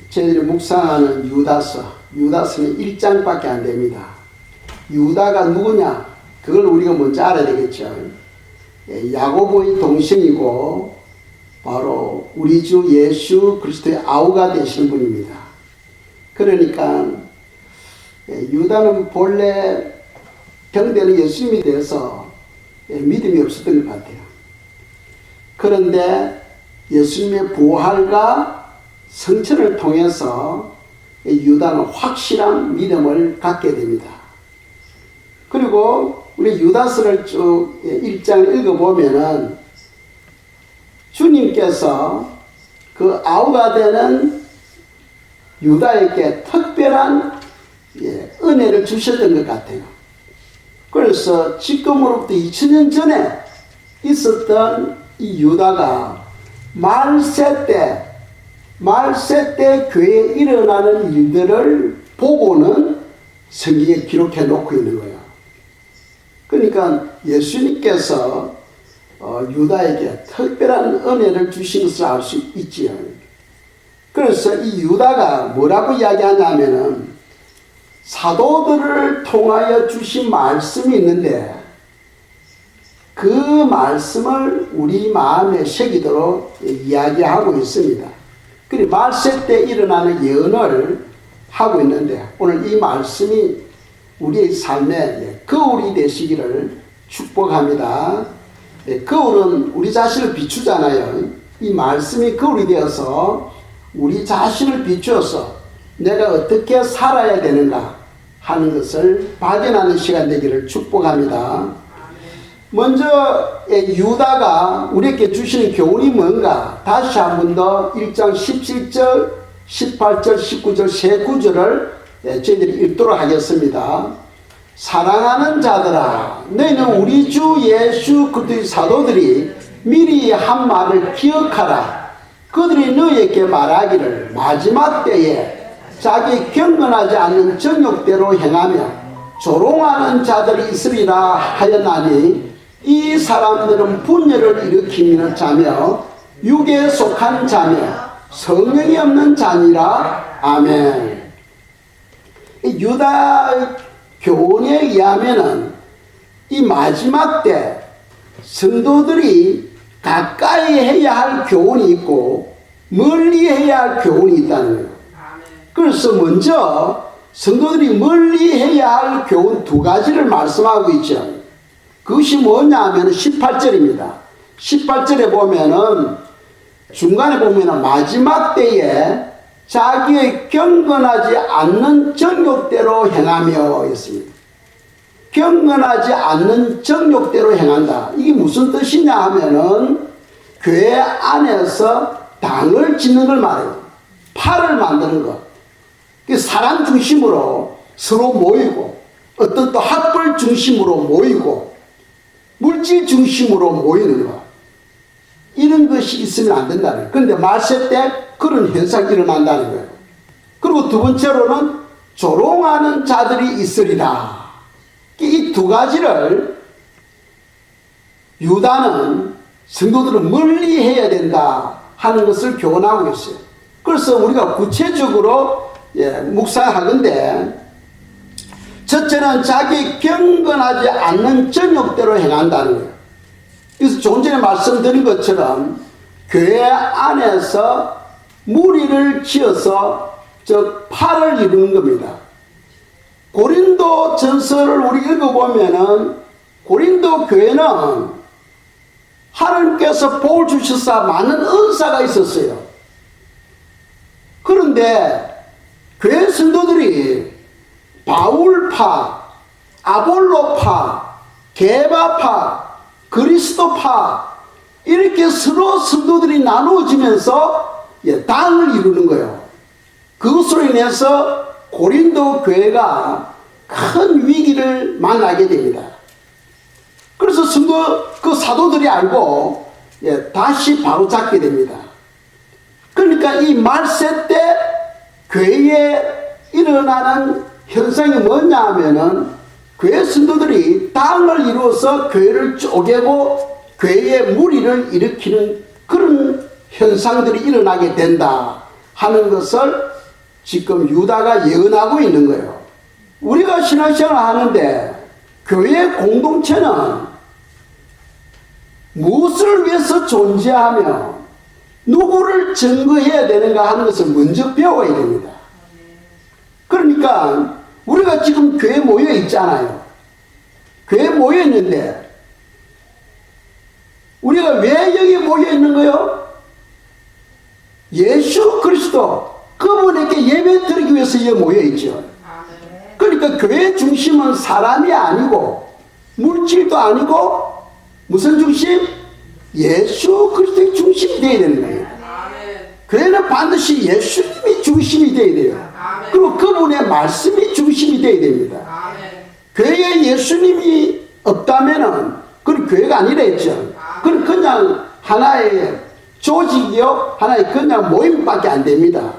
저희들이 묵상하는 유다서는 1장밖에 안 됩니다. 유다가 누구냐? 그걸 우리가 먼저 알아야 되겠죠. 야고보의 동생이고 바로 우리 주 예수 그리스도의 아우가 되시는 분입니다. 그러니까 유다는 본래 경대는 예수님에 대해서 믿음이 없었던 것 같아요. 그런데 예수님의 부활과 성천을 통해서 유다는 확실한 믿음을 갖게 됩니다. 그리고 우리 유다서를 쭉 1장을 읽어보면은 주님께서 그 아우가 되는 유다에게 특별한 은혜를 주셨던 것 같아요. 그래서 지금으로부터 2000년 전에 있었던 이 유다가 말세 때 교회에 일어나는 일들을 보고는 성경에 기록해 놓고 있는 거예요. 그러니까 예수님께서 유다에게 특별한 은혜를 주신 것을 알 수 있지요. 그래서 이 유다가 뭐라고 이야기하냐면은 사도들을 통하여 주신 말씀이 있는데 그 말씀을 우리 마음에 새기도록 이야기하고 있습니다. 그리고 말세 때 일어나는 예언을 하고 있는데 오늘 이 말씀이 우리의 삶에 거울이 되시기를 축복합니다. 거울은 우리 자신을 비추잖아요. 이 말씀이 거울이 되어서 우리 자신을 비추어서 내가 어떻게 살아야 되는가 하는 것을 발견하는 시간 되기를 축복합니다. 먼저 유다가 우리에게 주시는 교훈이 뭔가 다시 한 번 더 1장 17절, 18절, 19절 세 구절을 저희들이 읽도록 하겠습니다. 사랑하는 자들아, 너희는 우리 주 예수 그리스도의 사도들이 미리 한 말을 기억하라. 그들이 너희에게 말하기를 마지막 때에 자기 경건하지 않는 정욕대로 행하며 조롱하는 자들이 있으리라 하였나니 이 사람들은 분열을 일으키는 자며 육에 속한 자며 성령이 없는 자니라. 아멘. 유다 교훈에 의하면은 이 마지막 때 성도들이 가까이 해야 할 교훈이 있고 멀리 해야 할 교훈이 있다는 거예요. 그래서 먼저 성도들이 멀리 해야 할 교훈 두 가지를 말씀하고 있죠. 그것이 뭐냐 하면 18절입니다. 18절에 보면은 중간에 보면은 마지막 때에 자기의 경건하지 않는 정욕대로 행하며 있습니다. 경건하지 않는 정욕대로 행한다. 이게 무슨 뜻이냐 하면은 교회 안에서 당을 짓는 걸 말해요. 팔을 만드는 것. 사람 중심으로 서로 모이고 어떤 또 학벌 중심으로 모이고 물질 중심으로 모이는 것. 이런 것이 있으면 안 된다는 거예요. 그런데 말세 때 그런 현상이 일어난다는 거예요. 그리고 두 번째로는 조롱하는 자들이 있으리라. 이 두 가지를 유다는 성도들은 멀리 해야 된다 하는 것을 교훈하고 있어요. 그래서 우리가 구체적으로 묵상하건대 첫째는 자기 경건하지 않는 정욕대로 행한다는 거예요. 그래서 조금 전에 말씀드린 것처럼 교회 안에서 무리를 지어서 즉 팔을 이루는 겁니다. 고린도 전서를 우리 읽어보면은 고린도 교회는 하나님께서 복을 주셔서 많은 은사가 있었어요. 그런데 교회 성도들이 바울파, 아볼로파, 게바파, 그리스도파 이렇게 서로 성도들이 나누어지면서 당을 이루는 거예요. 그것으로 인해서 고린도 교회가 큰 위기를 만나게 됩니다. 그래서 그 사도들이 알고 다시 바로잡게 됩니다. 그러니까 이 말세 때 교회에 일어나는 현상이 뭐냐 하면은 교회 성도들이 당을 이루어서 교회를 쪼개고 교회의 무리를 일으키는 그런 현상들이 일어나게 된다 하는 것을 지금 유다가 예언하고 있는 거예요. 우리가 신앙생활을 하는데 교회 공동체는 무엇을 위해서 존재하며 누구를 증거해야 되는가 하는 것을 먼저 배워야 됩니다. 그러니까 우리가 지금 교회에 모여 있잖아요. 교회에 모여 있는데 우리가 왜 여기 모여 있는 거예요? 예수 그리스도 그분에게 예배 드리기 위해서 여기 모여 있죠. 그러니까 교회 중심은 사람이 아니고 물질도 아니고 무슨 중심? 예수 그리스도의 중심이 되어야 되는 거예요. 교회는 반드시 예수님이 중심이 되어야 돼요. 그리고 그분의 말씀이 중심이 되어야 됩니다. 교회에 예수님이 없다면은 그건 교회가 아니라 했죠. 그건 그냥 하나의 조직이요, 하나의 그냥 모임밖에 안 됩니다.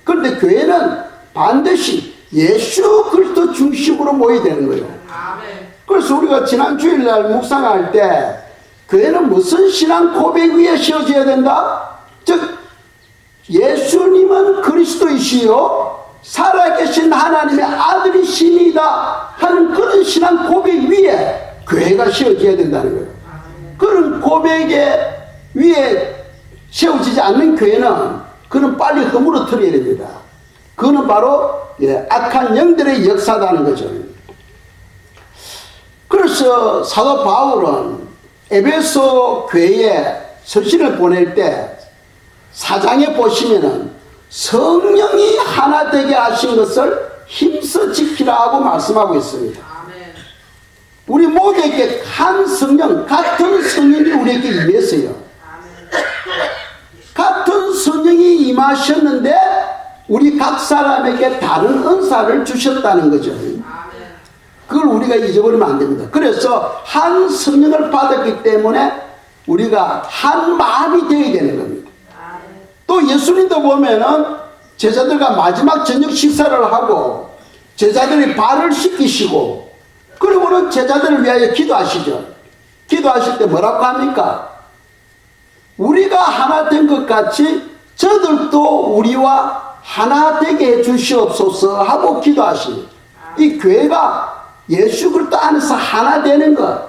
그런데 교회는 반드시 예수 그리스도 중심으로 모여야 되는 거예요. 그래서 우리가 지난 주일날 묵상할 때 교회는 무슨 신앙 고백 위에 세워져야 된다? 즉 예수님은 그리스도이시요 살아계신 하나님의 아들이시니다 하는 그런 신앙 고백 위에 교회가 세워져야 된다는 거예요. 그런 고백에 위에 세워지지 않는 교회는 그는 빨리 허물어뜨려야 됩니다. 그는 바로 악한 영들의 역사다는 거죠. 그래서 사도 바울은 에베소 교회에 서신을 보낼 때 4장에 보시면은 성령이 하나 되게 하신 것을 힘써 지키라 하고 말씀하고 있습니다. 우리 모두에게 한 성령, 같은 성령이 우리에게 임했어요. 같은 성령이 임하셨는데 우리 각 사람에게 다른 은사를 주셨다는 거죠. 그걸 우리가 잊어버리면 안 됩니다. 그래서 한 성령을 받았기 때문에 우리가 한 마음이 되어야 되는 겁니다. 또 예수님도 보면은 제자들과 마지막 저녁 식사를 하고 제자들이 발을 씻기시고 그리고는 제자들을 위하여 기도하시죠. 기도하실 때 뭐라고 합니까? 우리가 하나 된 것 같이 저들도 우리와 하나 되게 해 주시옵소서 하고 기도하십니다. 이 교회가 예수 그리스도 안에서 하나 되는 것,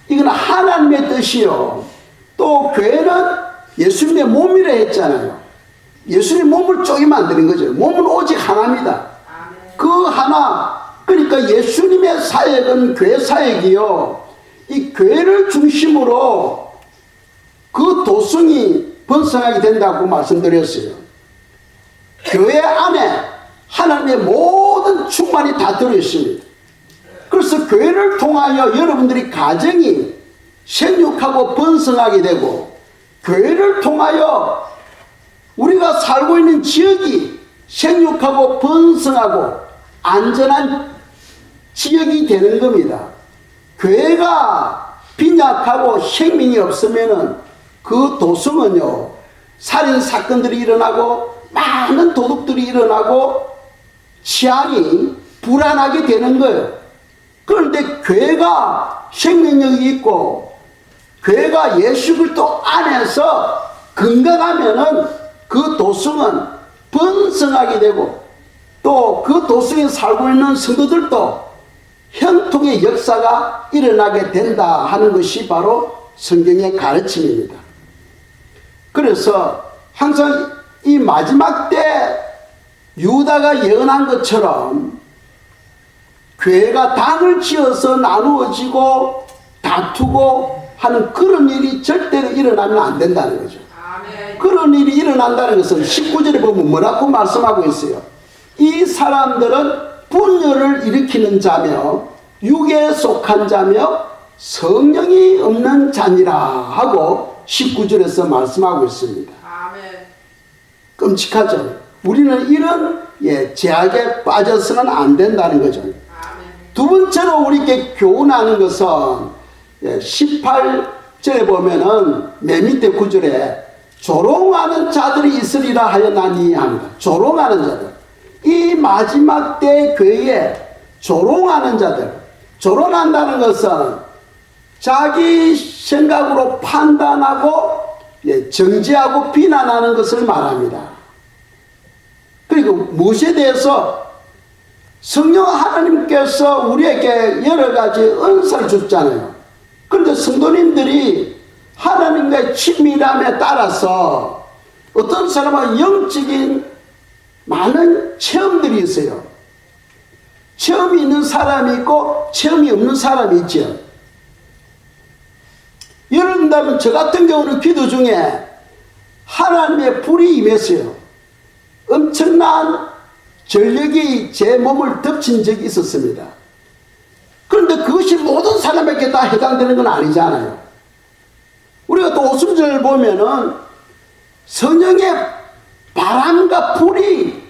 이건 하나님의 뜻이요. 또 교회는 예수님의 몸이라 했잖아요. 예수님 몸을 쪼개면 안 되는 거죠. 몸은 오직 하나입니다. 그 하나, 그러니까 예수님의 사역은 교회 사역이요. 이 교회를 중심으로 그 도성이 번성하게 된다고 말씀드렸어요. 교회 안에 하나님의 모든 충만이 다 들어있습니다. 그래서 교회를 통하여 여러분들이 가정이 생육하고 번성하게 되고 교회를 통하여 우리가 살고 있는 지역이 생육하고 번성하고 안전한 지역이 되는 겁니다. 교회가 빈약하고 생명이 없으면 그 도성은요 살인사건들이 일어나고 많은 도둑들이 일어나고 치안이 불안하게 되는 거예요. 그런데 교회가 생명력이 있고 교회가 예수 그리스도 안에서 건강하면은 그 도성은 번성하게 되고 또 그 도성에 살고 있는 성도들도 형통의 역사가 일어나게 된다 하는 것이 바로 성경의 가르침입니다. 그래서 항상 이 마지막 때 유다가 예언한 것처럼 교회가 당을 지어서 나누어지고 다투고 하는 그런 일이 절대로 일어나면 안 된다는 거죠. 그런 일이 일어난다는 것은 19절에 보면 뭐라고 말씀하고 있어요. 이 사람들은 분열을 일으키는 자며 육에 속한 자며 성령이 없는 자니라 하고 19절에서 말씀하고 있습니다. 끔찍하죠. 우리는 이런 제약에 빠져서는 안 된다는 거죠. 두 번째로 우리에게 교훈하는 것은 18절에 보면은 맨 밑에 9절에 조롱하는 자들이 있으리라 하였나니 합니다. 조롱하는 자들. 이 마지막 때 교회에 조롱하는 자들. 조롱한다는 것은 자기 생각으로 판단하고 정죄하고 비난하는 것을 말합니다. 그리고 무엇에 대해서 성령 하나님께서 우리에게 여러 가지 은사를 줬잖아요. 그런데 성도님들이 하나님과의 친밀함에 따라서 어떤 사람은 영적인 많은 체험들이 있어요. 체험이 있는 사람이 있고 체험이 없는 사람이 있죠. 예를 든다면 저 같은 경우는 기도 중에 하나님의 불이 임했어요. 엄청난 전력이 제 몸을 덮친 적이 있었습니다. 그런데 그것이 모든 사람에게 다 해당되는 건 아니잖아요. 우리가 또 오순절을 보면은 성령의 바람과 불이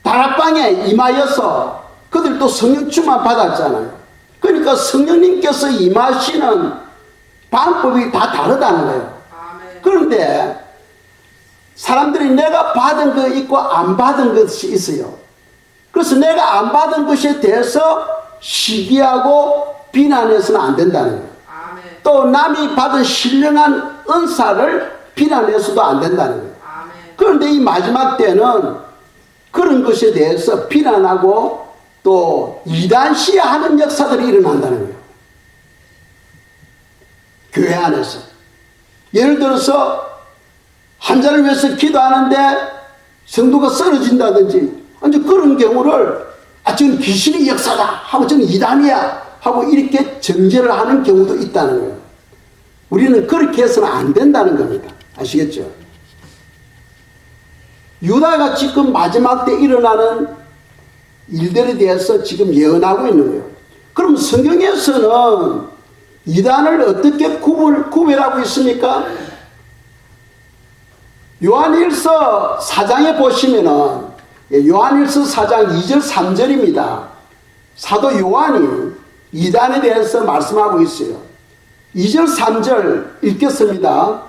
다락방에 임하여서 그들도 성령 충만 받았잖아요. 그러니까 성령님께서 임하시는 방법이 다 다르다는 거예요. 그런데 사람들이 내가 받은 거 있고 안 받은 것이 있어요. 그래서 내가 안 받은 것에 대해서 시기하고 비난해서는 안 된다는 거예요. 또 남이 받은 신령한 은사를 비난해서도 안 된다는 거예요. 그런데 이 마지막 때는 그런 것에 대해서 비난하고 또 이단시하는 역사들이 일어난다는 거예요. 교회 안에서. 예를 들어서 환자를 위해서 기도하는데 성도가 쓰러진다든지 이제 그런 경우를 저는 귀신의 역사다 하고 저는 이단이야 하고 이렇게 정죄를 하는 경우도 있다는 거예요. 우리는 그렇게 해서는 안 된다는 겁니다. 아시겠죠? 유다가 지금 마지막 때 일어나는 일들에 대해서 지금 예언하고 있는 거예요. 그럼 성경에서는 이단을 어떻게 구별하고 있습니까? 요한일서 4장에 보시면은 요한일서 4장 2절 3절입니다. 사도 요한이 이단에 대해서 말씀하고 있어요. 2절 3절 읽겠습니다.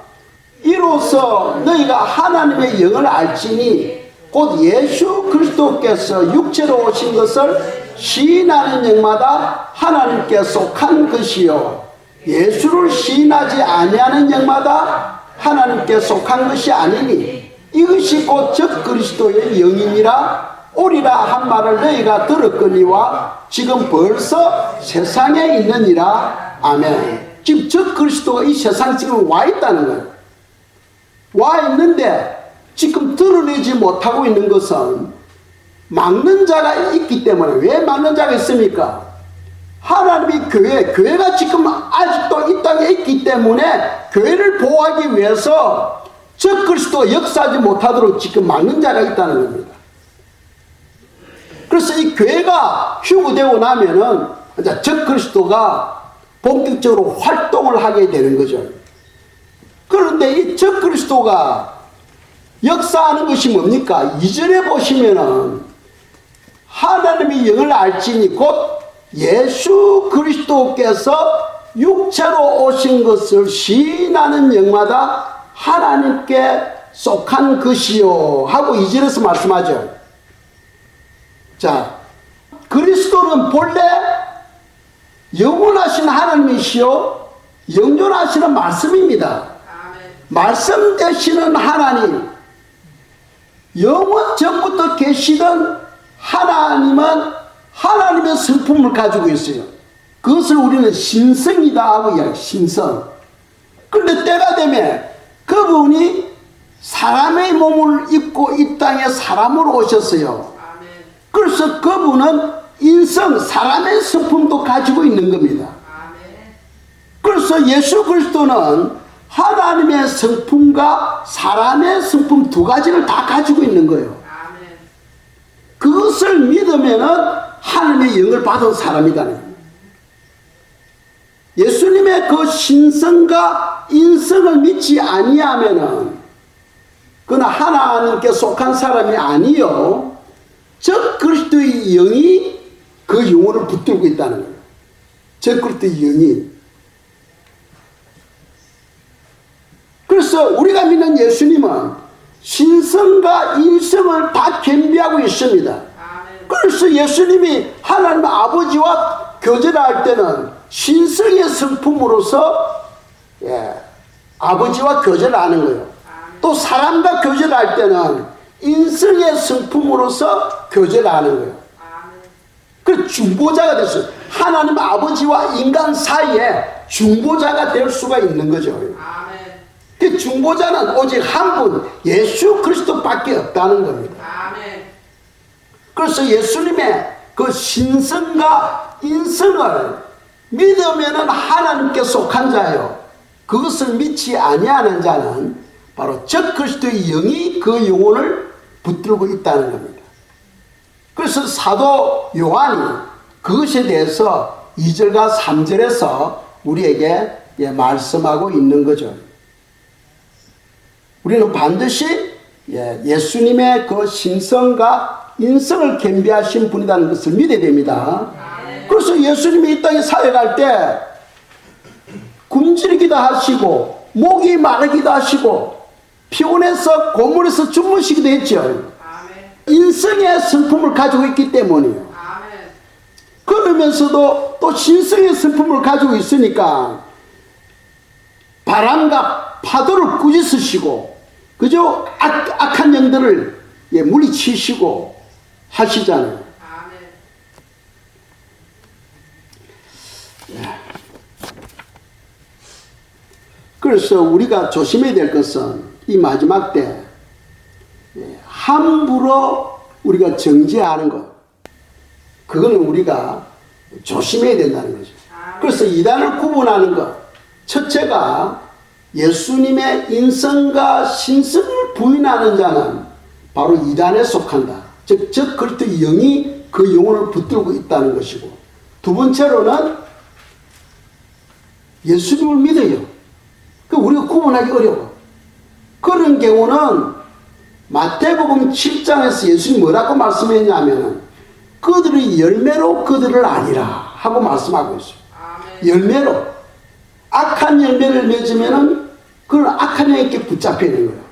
이로써 너희가 하나님의 영을 알지니 곧 예수 그리스도께서 육체로 오신 것을 시인하는 영마다 하나님께 속한 것이요 예수를 시인하지 아니하는 영마다 하나님께 속한 것이 아니니 이것이 곧 적 그리스도의 영이니라 오리라 한 말을 너희가 들었거니와 지금 벌써 세상에 있느니라. 아멘. 지금 적 그리스도가 이 세상에 지금 와 있다는 거예요. 와 있는데 지금 드러내지 못하고 있는 것은 막는 자가 있기 때문에. 왜 막는 자가 있습니까? 하나님이 교회가 지금 아직도 이 땅에 있기 때문에 교회를 보호하기 위해서 적 그리스도가 역사하지 못하도록 지금 막는 자가 있다는 겁니다. 그래서 이 교회가 휴거되고 나면은 이제 적 그리스도가 본격적으로 활동을 하게 되는 거죠. 그런데 이 적 그리스도가 역사하는 것이 뭡니까? 이전에 보시면은 하나님의 영을 알지니 곧 예수 그리스도께서 육체로 오신 것을 시인하는 영마다 하나님께 속한 것이요 하고 2절에서 말씀하죠. 자, 그리스도는 본래 영원하신 하나님이시요 영존하시는 말씀입니다. 말씀 되시는 하나님, 영원 전부터 계시던 하나님은 하나님의 성품을 가지고 있어요. 그것을 우리는 신성이다 하고 이야기해요. 신성. 그런데 때가 되면 그분이 사람의 몸을 입고 이 땅에 사람으로 오셨어요. 그래서 그분은 인성, 사람의 성품도 가지고 있는 겁니다. 그래서 예수 그리스도는 하나님의 성품과 사람의 성품 두 가지를 다 가지고 있는 거예요. 그것을 믿으면은 하나님의 영을 받은 사람이라는 거예요. 예수님의 그 신성과 인성을 믿지 아니하면은 그는 하나님께 속한 사람이 아니요 적 그리스도의 영이 그 영혼을 붙들고 있다는 거예요. 적 그리스도의 영이. 그래서 우리가 믿는 예수님은 신성과 인성을 다 겸비하고 있습니다. 그래서 예수님이 하나님 아버지와 교제할 때는 신성의 성품으로서 아버지와 교제를 하는 거예요. 또 사람과 교제를 할 때는 인성의 성품으로서 교제를 하는 거예요. 그 중보자가 됐어요. 하나님 아버지와 인간 사이에 중보자가 될 수가 있는 거죠. 그 중보자는 오직 한 분, 예수 그리스도밖에 없다는 겁니다. 그래서 예수님의 그 신성과 인성을 믿으면은 하나님께 속한 자요, 그것을 믿지 아니하는 자는 바로 적그리스도의 영이 그 영혼을 붙들고 있다는 겁니다. 그래서 사도 요한이 그것에 대해서 2절과 3절에서 우리에게 말씀하고 있는 거죠. 우리는 반드시 예수님의 그 신성과 인성을 겸비하신 분이라는 것을 믿어야 됩니다. 그래서 예수님이 이 땅에 사역할 때 굶주리기도 하시고 목이 마르기도 하시고 피곤해서 고문에서 주무시기도 했죠. 인성의 성품을 가지고 있기 때문이에요. 그러면서도 또 신성의 성품을 가지고 있으니까 바람과 파도를 꾸짖으시고 그저 악한 영들을 물리치시고 하시잖아요. 그래서 우리가 조심해야 될 것은 이 마지막 때 함부로 우리가 정죄하는 것, 그거는 우리가 조심해야 된다는 거죠. 그래서 이단을 구분하는 것, 첫째가 예수님의 인성과 신성을 부인하는 자는 바로 이단에 속한다. 즉 그리스도의 영이 그 영혼을 붙들고 있다는 것이고, 두 번째로는 예수님을 믿어요. 우리가 구분하기 어려워. 그런 경우는 마태복음 7장에서 예수님이 뭐라고 말씀했냐면 그들의 열매로 그들을 아니라 하고 말씀하고 있어요. 열매로. 악한 열매를 맺으면은 그는 악한 영에게 붙잡혀 있는 거예요.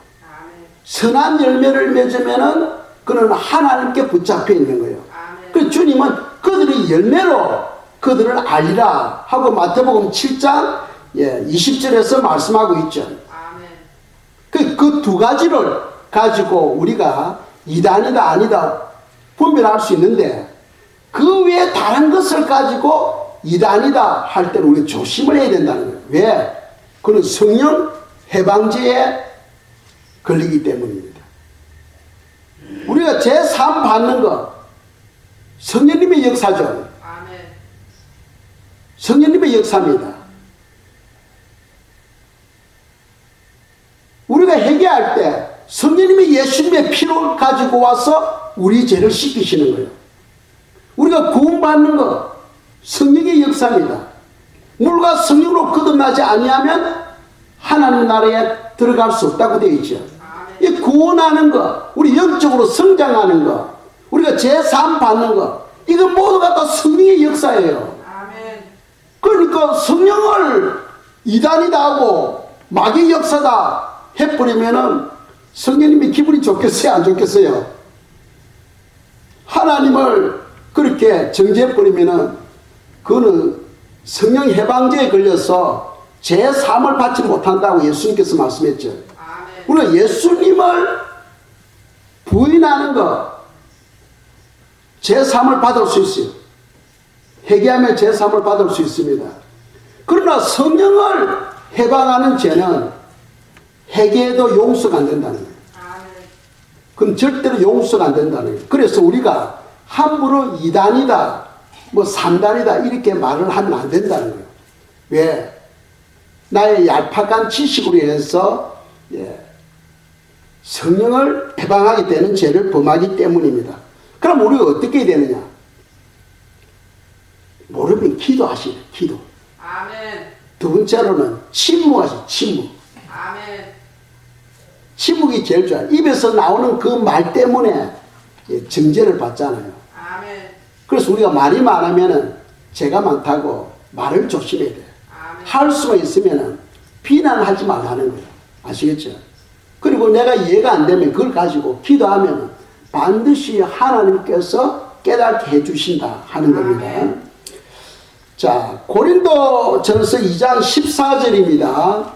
선한 열매를 맺으면은 그는 하나님께 붙잡혀 있는 거예요. 그래서 주님은 그들의 열매로 그들을 알리라 하고 마태복음 7장 20절에서 말씀하고 있죠. 그 두 가지를 가지고 우리가 이단이다 아니다 분별할 수 있는데, 그 외에 다른 것을 가지고 이단이다 할 때는 우리가 조심을 해야 된다는 거예요. 왜? 그는 성령 해방제에 걸리기 때문입니다. 우리가 제3 받는 것, 성령님의 역사죠. 성령님의 역사입니다. 우리가 회개할 때 성령님이 예수님의 피를 가지고 와서 우리 죄를 씻기시는 거예요. 우리가 구원받는 것, 성령의 역사입니다. 물과 성령으로 거듭나지 아니하면 하나님 나라에 들어갈 수 없다고 되어 있죠. 이 구원하는 것, 우리 영적으로 성장하는 것, 우리가 제3 받는 것, 이거 모두가 다 성령의 역사예요. 그러니까 성령을 이단이다 하고 마귀의 역사다 해버리면은 성령님이 기분이 좋겠어요, 안 좋겠어요? 하나님을 그렇게 정죄해버리면은 그거는 성령 해방제에 걸려서 제3을 받지 못한다고 예수님께서 말씀했죠. 우리가 예수님을 부인하는 것, 제3을 받을 수 있어요. 회개하면 제3을 받을 수 있습니다. 그러나 성령을 해방하는 죄는 회개해도 용서가 안 된다는 거예요. 그럼 절대로 용서가 안 된다는 거예요. 그래서 우리가 함부로 2단이다, 뭐 3단이다 이렇게 말을 하면 안 된다는 거예요. 왜? 나의 얄팍한 지식으로 인해서 성령을 해방하게 되는 죄를 범하기 때문입니다. 그럼 우리가 어떻게 해야 되느냐? 모르면 기도하시라, 기도. 두 번째로는 침묵하시라, 침묵. 침묵이 제일 좋아요. 입에서 나오는 그 말 때문에 정죄를 받잖아요. 그래서 우리가 말이 많으면은 죄가 많다고 말을 조심해야 돼요. 할 수가 있으면은 비난하지 말라는 거예요. 아시겠죠? 그리고 내가 이해가 안 되면 그걸 가지고 기도하면 반드시 하나님께서 깨닫게 해주신다 하는 겁니다. 자, 고린도전서 2장 14절입니다.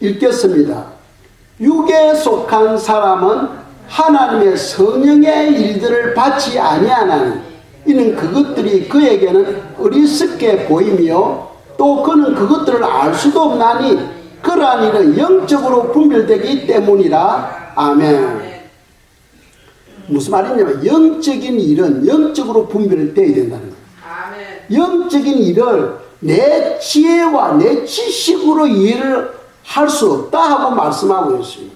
읽겠습니다. 육에 속한 사람은 하나님의 성령의 일들을 받지 아니하나니 이는 그것들이 그에게는 어리석게 보이며 또 그는 그것들을 알 수도 없나니 그러한 일은 영적으로 분별되기 때문이라. 아멘. 무슨 말이냐면 영적인 일은 영적으로 분별되어야 된다는 거예요. 영적인 일을 내 지혜와 내 지식으로 이해를 할 수 없다 하고 말씀하고 있습니다.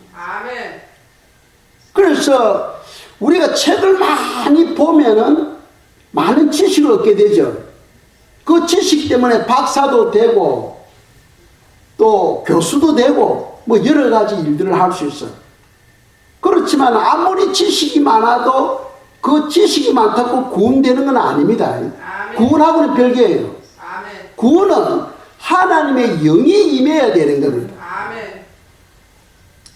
그래서 우리가 책을 많이 보면은 많은 지식을 얻게 되죠. 그 지식 때문에 박사도 되고 또 교수도 되고 뭐 여러 가지 일들을 할 수 있어요. 그렇지만 아무리 지식이 많아도 그 지식이 많다고 구원되는 건 아닙니다. 구원하고는 별개예요. 구원은 하나님의 영이 임해야 되는 겁니다.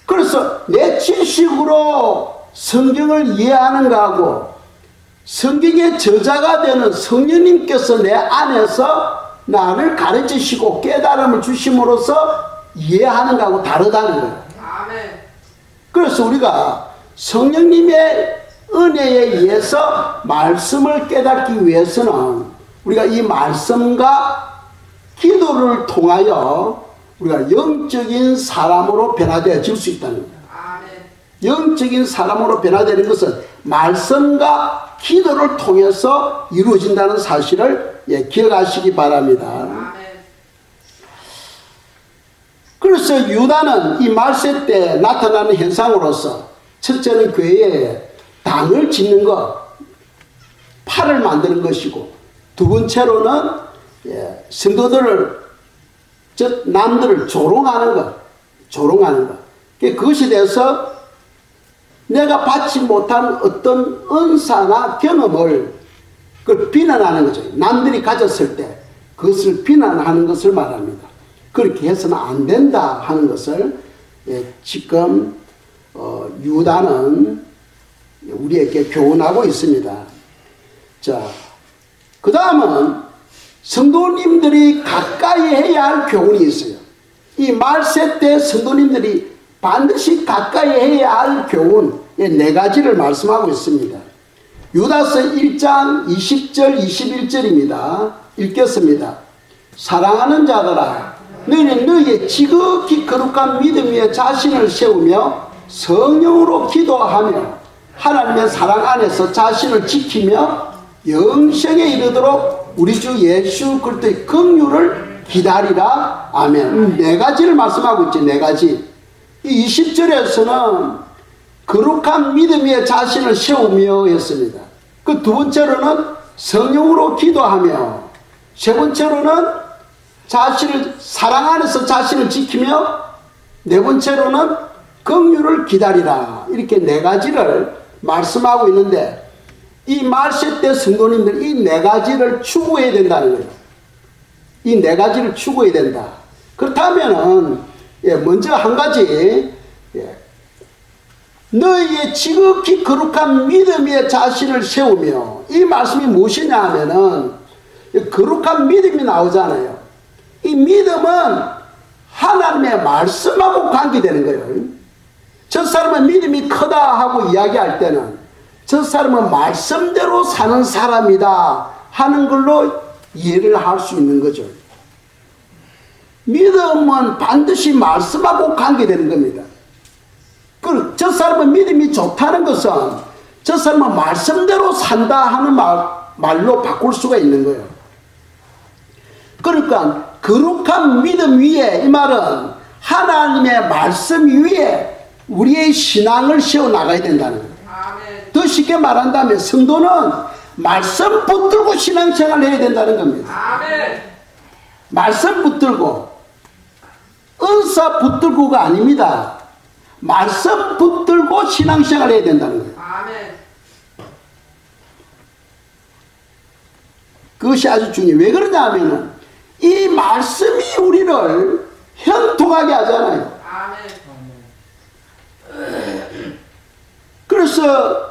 그래서 내 지식으로 성경을 이해하는 거하고 성경의 저자가 되는 성령님께서 내 안에서 나를 가르치시고 깨달음을 주심으로써 이해하는 거하고 다르다는 거예요. 그래서 우리가 성령님의 은혜에 의해서 말씀을 깨닫기 위해서는 우리가 이 말씀과 기도를 통하여 우리가 영적인 사람으로 변화되어질 수 있다는 거예요. 영적인 사람으로 변화되는 것은 말씀과 기도를 통해서 이루어진다는 사실을 기억하시기 바랍니다. 그래서 유다는 이 말세 때 나타나는 현상으로서 첫째는 교회에 당을 짓는 것, 팔을 만드는 것이고 두 번째로는 성도들을 즉 남들을 조롱하는 것. 그것에 대해서 내가 받지 못한 어떤 은사나 경험을 그걸 비난하는 거죠. 남들이 가졌을 때 그것을 비난하는 것을 말합니다. 그렇게 해서는 안 된다 하는 것을 지금 유다는 우리에게 교훈하고 있습니다. 자, 그 다음은 성도님들이 가까이 해야 할 교훈이 있어요. 이 말세 때 성도님들이 반드시 가까이 해야 할 교훈 네 가지를 말씀하고 있습니다. 유다서 1장 20절 21절입니다. 읽겠습니다. 사랑하는 자들아, 너희는 너희의 지극히 거룩한 믿음 위에 자신을 세우며 성령으로 기도하며 하나님의 사랑 안에서 자신을 지키며 영생에 이르도록 우리 주 예수 그리스도의 긍휼을 기다리라. 아멘. 네 가지를 말씀하고 있지. 네 가지. 이 20절에서는 거룩한 믿음 위에 자신을 세우며 했습니다. 그 두 번째로는 성령으로 기도하며, 세 번째로는 자신을 사랑 안에서 자신을 지키며, 네 번째로는 긍휼을 기다리라. 이렇게 네 가지를 말씀하고 있는데 이 말세 때 성도님들 이 네 가지를 추구해야 된다는 거예요. 이 네 가지를 추구해야 된다. 그렇다면은 먼저 한 가지, 너희의 지극히 거룩한 믿음 위에 자신을 세우며, 이 말씀이 무엇이냐 하면은 거룩한 믿음이 나오잖아요. 이 믿음은 하나님의 말씀하고 관계되는 거예요. 저 사람은 믿음이 크다 하고 이야기할 때는 저 사람은 말씀대로 사는 사람이다 하는 걸로 이해를 할 수 있는 거죠. 믿음은 반드시 말씀하고 관계되는 겁니다. 저 사람은 믿음이 좋다는 것은 저 사람은 말씀대로 산다 하는 말로 바꿀 수가 있는 거예요. 그러니까 거룩한 믿음 위에, 이 말은 하나님의 말씀 위에 우리의 신앙을 세워나가야 된다는 거예요. 더 쉽게 말한다면 성도는 말씀 붙들고 신앙생활을 해야 된다는 겁니다. 말씀 붙들고, 은사 붙들고가 아닙니다. 말씀 붙들고 신앙생활을 해야 된다는 거예요. 그것이 아주 중요해요. 왜 그러냐 하면은 이 말씀이 우리를 현통하게 하잖아요. 그래서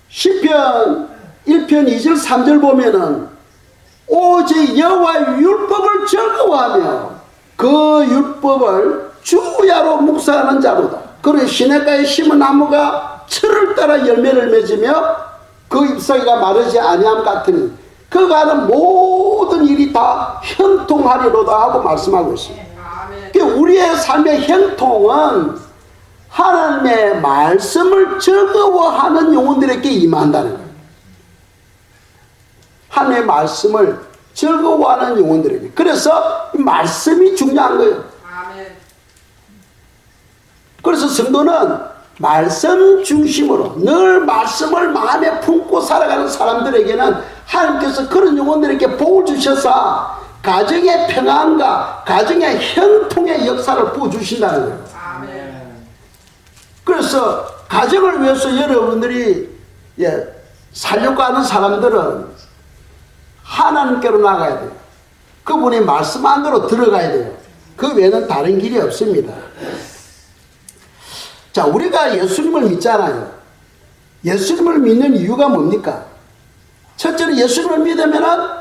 시편 1편 2절 3절 보면은 오직 여호와의 율법을 즐거워하며 그 율법을 주야로 묵상하는 자로다. 그래 시냇가에 심은 나무가 철을 따라 열매를 맺으며 그 잎사귀가 마르지 아니함 같으니 그가 하는 모든 일이 다 형통하리로다 하고 말씀하고 있습니다. 우리의 삶의 형통은 하나님의 말씀을 즐거워하는 영혼들에게 임한다는 거예요. 하나님의 말씀을 즐거워하는 영혼들에게. 그래서 말씀이 중요한 거예요. 그래서 성도는 말씀 중심으로 늘 말씀을 마음에 품고 살아가는 사람들에게는 하나님께서 그런 영혼들에게 복을 주셔서 가정의 평안과 가정의 형통의 역사를 부어주신다는 거예요. 그래서 가정을 위해서 여러분들이 살려고 하는 사람들은 하나님께로 나가야 돼요. 그분이 말씀 안으로 들어가야 돼요. 그 외에는 다른 길이 없습니다. 자, 우리가 예수님을 믿잖아요. 예수님을 믿는 이유가 뭡니까? 첫째는 예수님을 믿으면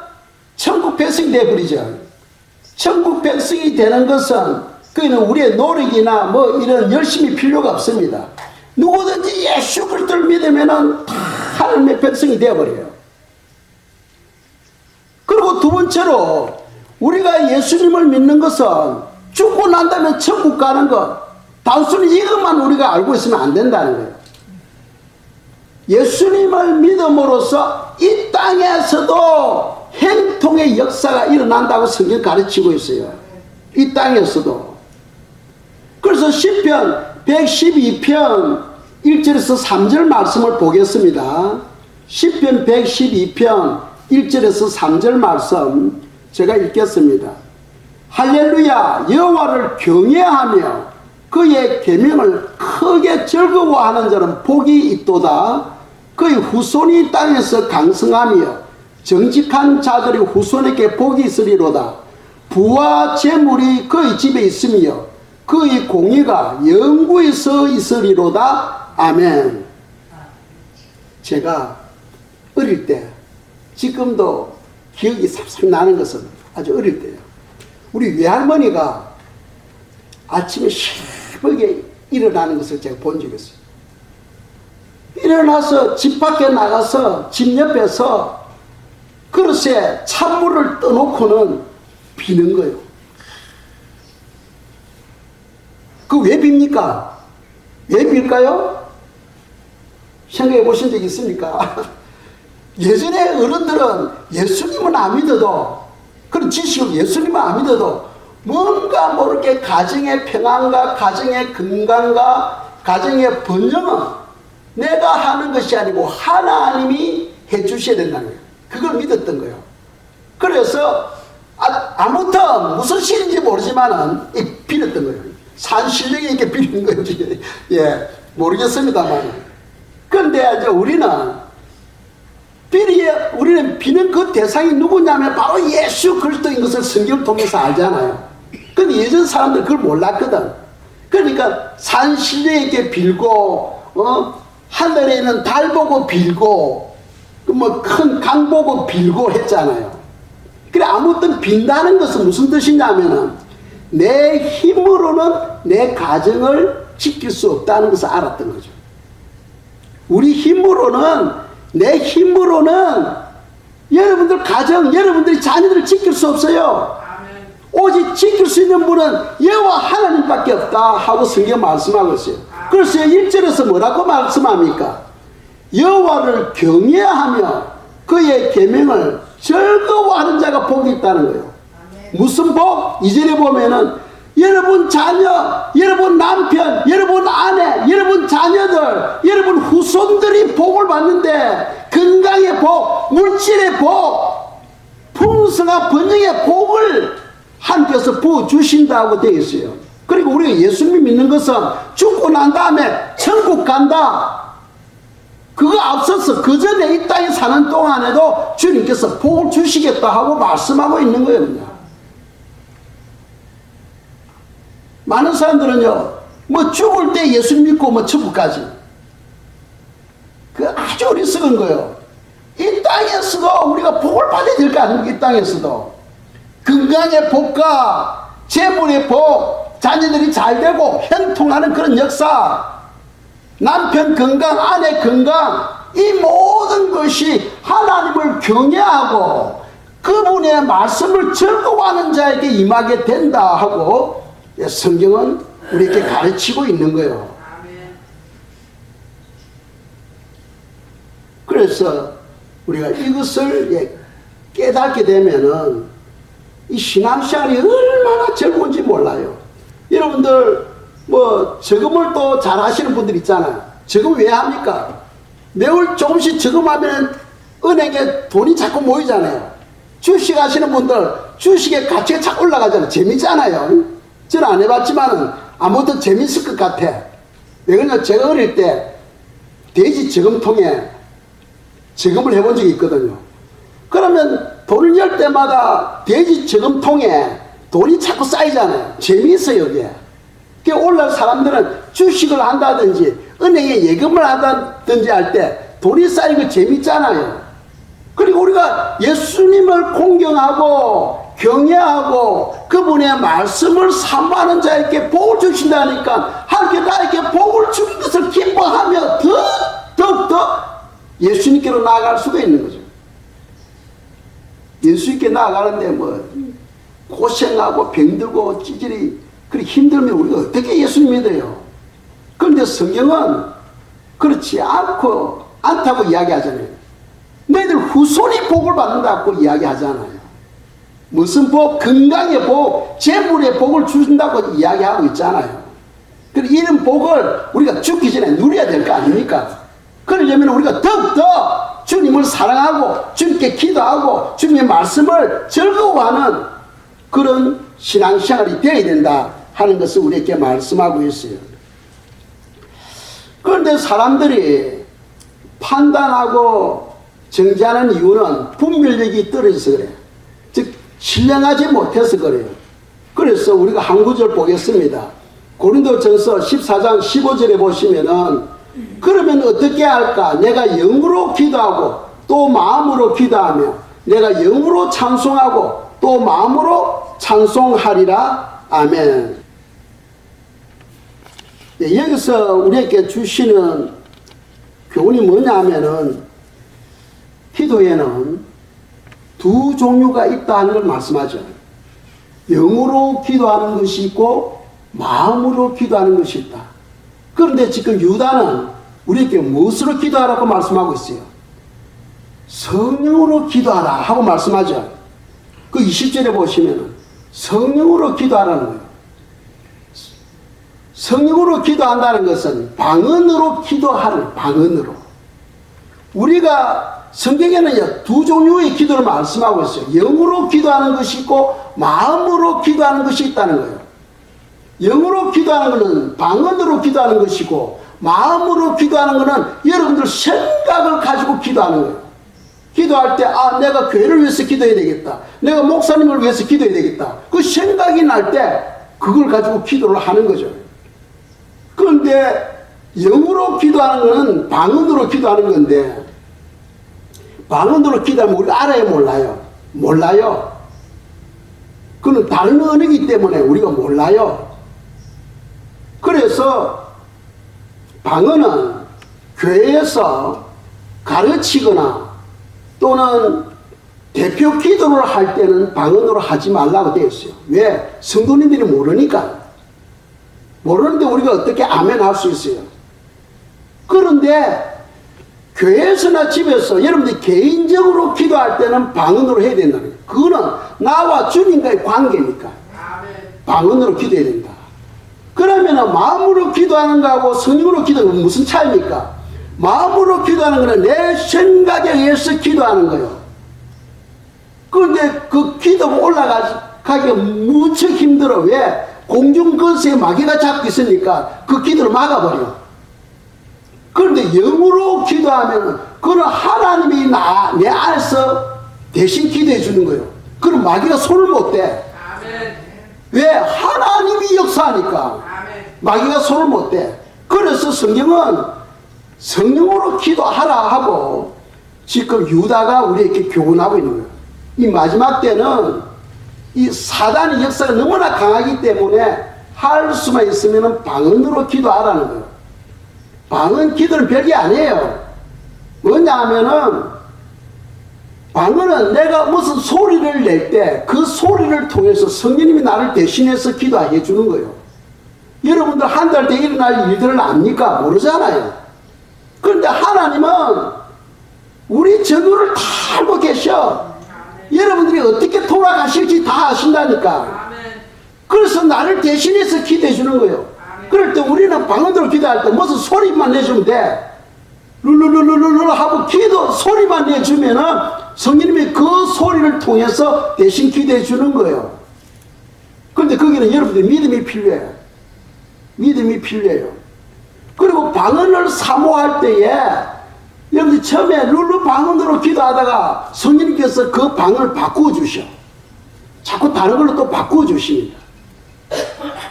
천국 백성이 되어버리죠. 천국 백성이 되는 것은 그는 우리의 노력이나 뭐 이런 열심이 필요가 없습니다. 누구든지 예수 그리스도를 믿으면 다 하나님의 백성이 되어버려요. 그리고 두 번째로 우리가 예수님을 믿는 것은 죽고 난 다음에 천국 가는 것, 단순히 이것만 우리가 알고 있으면 안 된다는 거예요. 예수님을 믿음으로써 이 땅에서도 행통의 역사가 일어난다고 성경 가르치고 있어요. 이 땅에서도. 그래서 시편 112편 1절에서 3절 말씀을 보겠습니다. 시편 112편 1절에서 3절 말씀 제가 읽겠습니다. 할렐루야, 여호와를 경외하며 그의 계명을 크게 즐거워하는 자는 복이 있도다. 그의 후손이 땅에서 강성하며 정직한 자들이 후손에게 복이 있으리로다. 부와 재물이 그의 집에 있으며 그의 공의가 영구히 서 있으리로다. 아멘. 제가 어릴 때, 지금도 기억이 삽삽 나는 것은 아주 어릴 때요. 우리 외할머니가 아침에 새벽에 일어나는 것을 제가 본 적이 있어요. 일어나서 집 밖에 나가서 집 옆에서 그릇에 찬물을 떠놓고는 비는 거예요. 그 왜 빕니까? 왜 빌까요? 생각해 보신 적 있습니까? 예전에 어른들은 예수님은 안 믿어도, 그런 지식을 예수님은 안 믿어도 뭔가 모르게 가정의 평안과 가정의 건강과 가정의 번영은 내가 하는 것이 아니고 하나님이 해주셔야 된다는 거예요. 그걸 믿었던 거예요. 그래서 아무튼 무슨 신인지 모르지만은 빌었던 거예요. 산신령이 이렇게 비는 건지 모르겠습니다만. 그런데 이제 우리는 비는 그 대상이 누구냐면 바로 예수 그리스도인 것을 성경을 통해서 알잖아요. 근데 예전 사람들 그걸 몰랐거든. 그러니까 산신령에게 빌고, 하늘에 있는 달 보고 빌고, 뭐 큰 강 보고 빌고 했잖아요. 그래, 아무튼 빈다는 것은 무슨 뜻이냐면은 내 힘으로는 내 가정을 지킬 수 없다는 것을 알았던 거죠. 우리 힘으로는, 내 힘으로는 여러분들 가정, 여러분들이 자녀들을 지킬 수 없어요. 오직 지킬 수 있는 분은 여호와 하나님밖에 없다 하고 성경 말씀하고 있어요. 그래서 1절에서 뭐라고 말씀합니까? 여호와를 경외하며 그의 계명을 즐거워하는 자가 복이 있다는 거예요. 무슨 복? 2절에 보면은 여러분 자녀, 여러분 남편, 여러분 아내, 여러분 자녀들, 여러분 후손들이 복을 받는데 건강의 복, 물질의 복, 풍성한 번영의 복을 하나님께서 부어주신다고 되어 있어요. 그리고 우리가 예수님 믿는 것은 죽고 난 다음에 천국 간다. 그거 앞서서 그 전에 이 땅에 사는 동안에도 주님께서 복을 주시겠다 하고 말씀하고 있는 거예요. 그냥. 많은 사람들은요, 뭐 죽을 때 예수 믿고 뭐 천국까지. 그 아주 어리석은 거예요. 이 땅에서도 우리가 복을 받아야 될 거 아닙니까? 이 땅에서도. 건강의 복과 재물의 복, 자녀들이 잘 되고 형통하는 그런 역사, 남편 건강, 아내 건강, 이 모든 것이 하나님을 경외하고 그분의 말씀을 즐거워하는 자에게 임하게 된다 하고 성경은 우리에게 가르치고 있는 거예요. 그래서 우리가 이것을 깨닫게 되면은 이 신앙생활이 얼마나 즐거운지 몰라요. 여러분들 뭐 저금을 또 잘 하시는 분들 있잖아요. 저금 왜 합니까? 매월 조금씩 저금하면 은행에 돈이 자꾸 모이잖아요. 주식 하시는 분들 주식의 가치가 자꾸 올라가잖아요. 재미잖아요. 저는 안 해봤지만은 아무튼 재밌을 것 같아. 왜 그러냐, 제가 어릴 때 돼지 저금통에 저금을 해본 적이 있거든요. 그러면 돈을 열 때마다 돼지 저금통에 돈이 자꾸 쌓이잖아요. 재미있어요, 이게. 올라온 사람들은 주식을 한다든지 은행에 예금을 한다든지 할 때 돈이 쌓이는 거 재밌잖아요. 그리고 우리가 예수님을 공경하고 경외하고 그분의 말씀을 사모하는 자에게 복을 주신다니까 하나님께 나에게 복을 주는 것을 기뻐하며 더욱더 예수님께로 나아갈 수가 있는 거죠. 예수님께 나아가는데 뭐 고생하고 병들고 찌질이 그렇게 힘들면 우리가 어떻게 예수님 믿어요? 그런데 성경은 그렇지 않다고 이야기하잖아요. 너희들 후손이 복을 받는다고 이야기하잖아요. 무슨 복? 건강의 복, 재물의 복을 주신다고 이야기하고 있잖아요. 그리고 이런 복을 우리가 죽기 전에 누려야 될 거 아닙니까? 그러려면 우리가 더욱더 주님을 사랑하고 주님께 기도하고 주님의 말씀을 즐거워하는 그런 신앙생활이 되어야 된다 하는 것을 우리에게 말씀하고 있어요. 그런데 사람들이 판단하고 정지하는 이유는 분별력이 떨어져서 그래요. 즉 신령하지 못해서 그래요. 그래서 우리가 한 구절 보겠습니다. 고린도전서 14장 15절에 보시면은 그러면 어떻게 할까? 내가 영으로 기도하고 또 마음으로 기도하며 내가 영으로 찬송하고 또 마음으로 찬송하리라. 아멘. 여기서 우리에게 주시는 교훈이 뭐냐 하면은 기도에는 두 종류가 있다는 걸 말씀하죠. 영으로 기도하는 것이 있고 마음으로 기도하는 것이 있다. 그런데 지금 유다는 우리에게 무엇으로 기도하라고 말씀하고 있어요? 성령으로 기도하라 하고 말씀하죠. 그 20절에 보시면 성령으로 기도하라는 거예요. 성령으로 기도한다는 것은 방언으로 기도하는 방언으로. 우리가 성경에는 두 종류의 기도를 말씀하고 있어요. 영으로 기도하는 것이 있고 마음으로 기도하는 것이 있다는 거예요. 영으로 기도하는 것은 방언으로 기도하는 것이고 마음으로 기도하는 것은 여러분들 생각을 가지고 기도하는 거예요. 기도할 때 내가 교회를 위해서 기도해야 되겠다. 내가 목사님을 위해서 기도해야 되겠다. 그 생각이 날 때 그걸 가지고 기도를 하는 거죠. 그런데 영으로 기도하는 것은 방언으로 기도하는 건데 방언으로 기도하면 우리가 알아요, 몰라요? 몰라요. 그건 다른 언어이기 때문에 우리가 몰라요. 그래서 방언은 교회에서 가르치거나 또는 대표 기도를 할 때는 방언으로 하지 말라고 되어 있어요. 왜? 성도님들이 모르니까. 모르는데 우리가 어떻게 아멘 할 수 있어요? 그런데 교회에서나 집에서 여러분들이 개인적으로 기도할 때는 방언으로 해야 된다는 거예요. 그거는 나와 주님과의 관계니까 방언으로 기도해야 된다. 그러면 마음으로 기도하는 거하고 성령으로 기도하는 건 무슨 차이입니까? 마음으로 기도하는 거는 내 생각에 의해서 기도하는 거예요. 그런데 그 기도가 올라가기가 무척 힘들어. 왜? 공중권세에 마귀가 잡고 있으니까 그 기도를 막아버려. 그런데 영으로 기도하면 그는 하나님이 내 안에서 대신 기도해 주는 거예요. 그럼 마귀가 손을 못 대. 왜? 하나님이 역사하니까 마귀가 손을 못 대. 그래서 성경은 성령으로 기도하라 하고 지금 유다가 우리에게 교훈하고 있는 거예요. 이 마지막 때는 이 사단의 역사가 너무나 강하기 때문에 할 수만 있으면 방언으로 기도하라는 거예요. 방언 기도는 별게 아니에요. 뭐냐 하면은 방언은 내가 무슨 소리를 낼 때 그 소리를 통해서 성령님이 나를 대신해서 기도해 주는 거예요. 여러분들 한 달 때 일어날 일들은 압니까? 모르잖아요. 그런데 하나님은 우리 전후를 다 알고 계셔. 여러분들이 어떻게 돌아가실지 다 아신다니까. 그래서 나를 대신해서 기도해 주는 거예요. 그럴 때 우리는 방언으로 기도할 때 무슨 소리만 내주면 돼. 룰루루루루루 하고 기도 소리만 내주면은 성령님이 그 소리를 통해서 대신 기도해 주는 거예요. 그런데 거기는 여러분들 믿음이 필요해요. 믿음이 필요해요. 그리고 방언을 사모할 때에 여러분들 처음에 룰루 방언으로 기도하다가 성령님께서 그 방언을 바꾸어 주셔. 자꾸 다른 걸로 또 바꾸어 주십니다.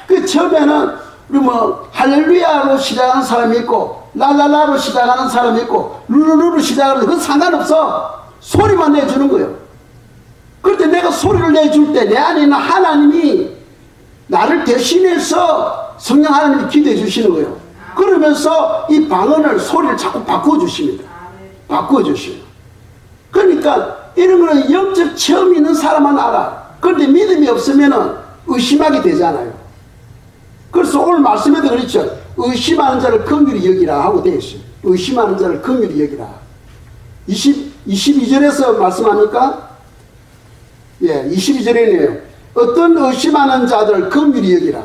그 처음에는 우리 뭐 할렐루야로 시작하는 사람이 있고 랄랄라로 시작하는 사람이 있고 룰루루로 시작하는 그건 상관없어. 소리만 내주는 거예요. 그럴 때 내가 소리를 내줄 때 내 안에 있는 하나님이 나를 대신해서 성령 하나님이 기도해 주시는 거예요. 그러면서 이 방언을 소리를 자꾸 바꾸어 주십니다. 바꾸어 주셔요. 그러니까 이런 거는 영적 체험이 있는 사람만 알아. 그런데 믿음이 없으면 의심하게 되잖아요. 그래서 오늘 말씀에도 그렇죠. 의심하는 자를 긍휼히 여기라 하고 되어 있어요. 의심하는 자를 긍휼히 여기라. 22절에서 말씀합니까? 예, 22절이네요. 어떤 의심하는 자들을 긍휼히 여기라.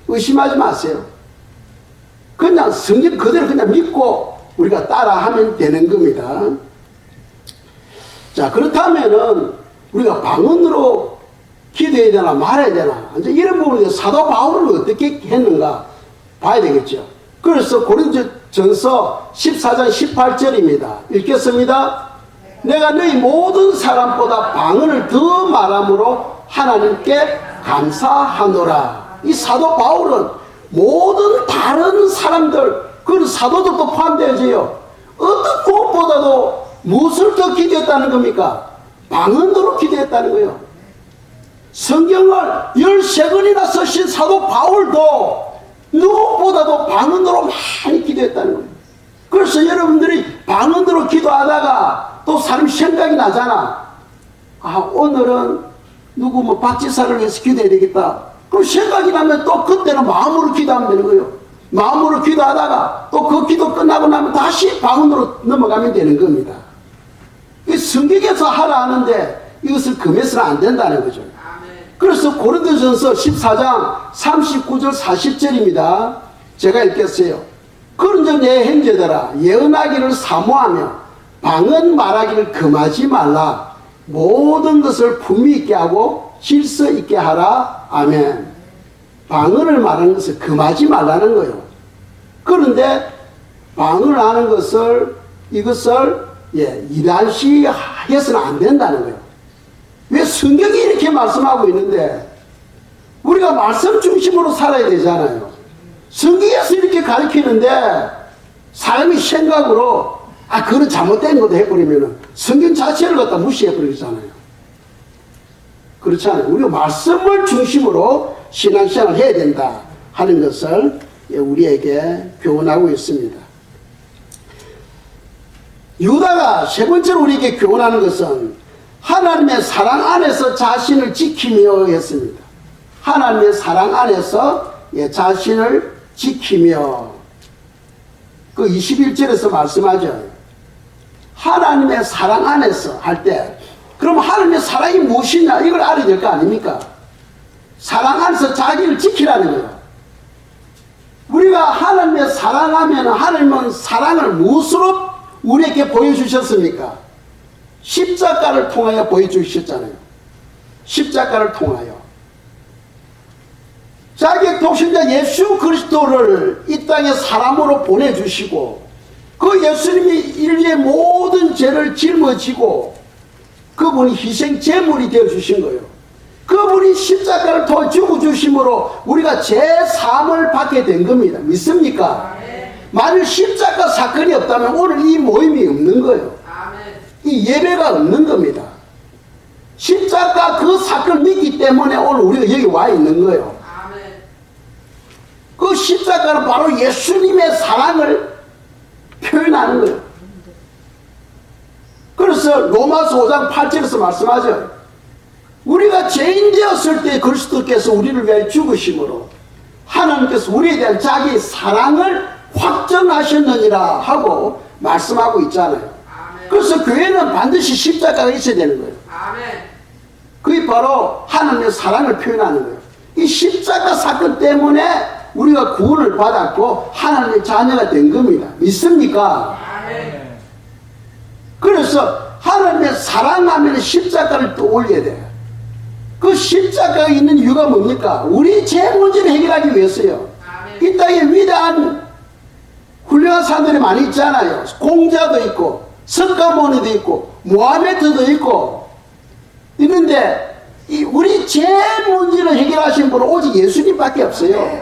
의심하지 마세요. 그냥 성경 그대로 그냥 믿고 우리가 따라하면 되는 겁니다. 자, 그렇다면은 우리가 방언으로 기도해야 되나 말아야 되나 이제 이런 부분에 사도 바울은 어떻게 했는가 봐야 되겠죠. 그래서 고린도전서 14장 18절입니다. 읽겠습니다. 내가 너희 모든 사람보다 방언을 더 말함으로 하나님께 감사하노라. 이 사도 바울은 모든 다른 사람들 그 사도들도 포함되어져요. 어떤 것보다도 무엇을 더 기도했다는 겁니까? 방언으로 기도했다는 거예요. 성경을 13권이나 쓰신 사도 바울도 누구보다도 방언으로 많이 기도했다는 거예요. 그래서 여러분들이 방언으로 기도하다가 또 사람 생각이 나잖아. 아, 오늘은 누구 뭐 박지사를 위해서 기도해야 되겠다. 그럼 생각이 나면 또 그때는 마음으로 기도하면 되는 거예요. 마음으로 기도하다가 또 그 기도 끝나고 나면 다시 방언으로 넘어가면 되는 겁니다. 성경에서 하라 하는데 이것을 금해서는 안 된다는 거죠. 그래서 고린도전서 14장 39절 40절입니다. 제가 읽겠어요. 그런즉 내 형제들아 예언하기를 사모하며 방언 말하기를 금하지 말라. 모든 것을 품위 있게 하고 질서 있게 하라. 아멘. 방언을 말하는 것을 금하지 말라는 거예요. 그런데 방언을 하는 것을 이것을 일할시 해서는 안 된다는 거예요. 왜 성경이 이렇게 말씀하고 있는데 우리가 말씀 중심으로 살아야 되잖아요. 성경에서 이렇게 가르치는데 사람이 생각으로 그건 잘못된 것도 해버리면 성경 자체를 갖다 무시해버리잖아요. 그렇지 않아요. 우리가 말씀을 중심으로 신앙생활을 해야 된다 하는 것을 우리에게 교훈하고 있습니다. 유다가 세 번째로 우리에게 교훈하는 것은 하나님의 사랑 안에서 자신을 지키며 했습니다. 하나님의 사랑 안에서 자신을 지키며 그 21절에서 말씀하죠. 하나님의 사랑 안에서 할 때 그럼 하나님의 사랑이 무엇이냐 이걸 알아야 될 거 아닙니까? 사랑 안에서 자기를 지키라는 거예요. 우리가 하나님의 사랑하면 하나님은 사랑을 무엇으로 우리에게 보여주셨습니까? 십자가를 통하여 보여주셨잖아요. 십자가를 통하여 자기의 독생자 예수 그리스도를 이 땅에 사람으로 보내주시고 그 예수님이 인류의 모든 죄를 짊어지고 그분이 희생 제물이 되어주신 거예요. 그분이 십자가를 통해 죽어주심으로 우리가 죄사함을 받게 된 겁니다. 믿습니까? 만일 십자가 사건이 없다면 오늘 이 모임이 없는 거예요. 이 예배가 없는 겁니다. 십자가 그 사건을 믿기 때문에 오늘 우리가 여기 와 있는 거예요. 그 그 십자가는 바로 예수님의 사랑을 표현하는 거예요. 그래서 로마서 5장 8절에서 말씀하죠. 우리가 죄인 되었을 때 그리스도께서 우리를 위하여 죽으심으로 하나님께서 우리에 대한 자기의 사랑을 확정하셨느니라 하고 말씀하고 있잖아요. 그래서 교회는 반드시 십자가가 있어야 되는 거예요. 그게 바로 하나님의 사랑을 표현하는 거예요. 이 십자가 사건 때문에 우리가 구원을 받았고 하나님의 자녀가 된 겁니다. 믿습니까? 그래서 하나님의 사랑하면 십자가를 또 올려야 돼요. 그 십자가가 있는 이유가 뭡니까? 우리 죄 문제를 해결하기 위해서요. 이 땅에 위대한 훌륭한 사람들이 많이 있잖아요. 공자도 있고 석가모니도 있고 모하메드도 있고 있는데 이 우리 죄 문제를 해결하신 분은 오직 예수님밖에 없어요.